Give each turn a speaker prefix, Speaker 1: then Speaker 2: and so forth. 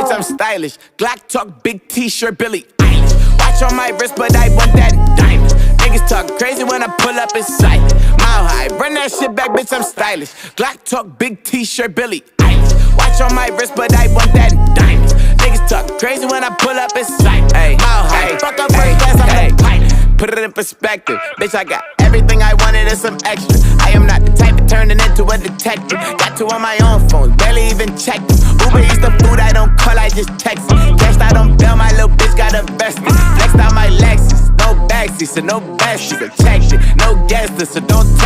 Speaker 1: bitch, I'm stylish. Glock talk, big t-shirt, Billy Eilish. Watch on my wrist, but I want that diamond. Niggas talk crazy when I pull up in sight. Mile high, run that shit back, bitch, I'm stylish. Glock talk, big t-shirt, Billy Eilish. Watch on my wrist, but I want that diamond. Niggas talk crazy when I pull up in sight. Mile high, fuck up first class, I'm the pilot. Put it in perspective, bitch, I got everything I wanted and some extra. I am not the type of turning into a detective. Got two on my own phone, barely even checked them. Uber Eats the food, I don't call, I just text it. Cashed out on bail, my little bitch got invested. Next out my Lexus, no backseat, so no besties. So check it, no guesses, so don't text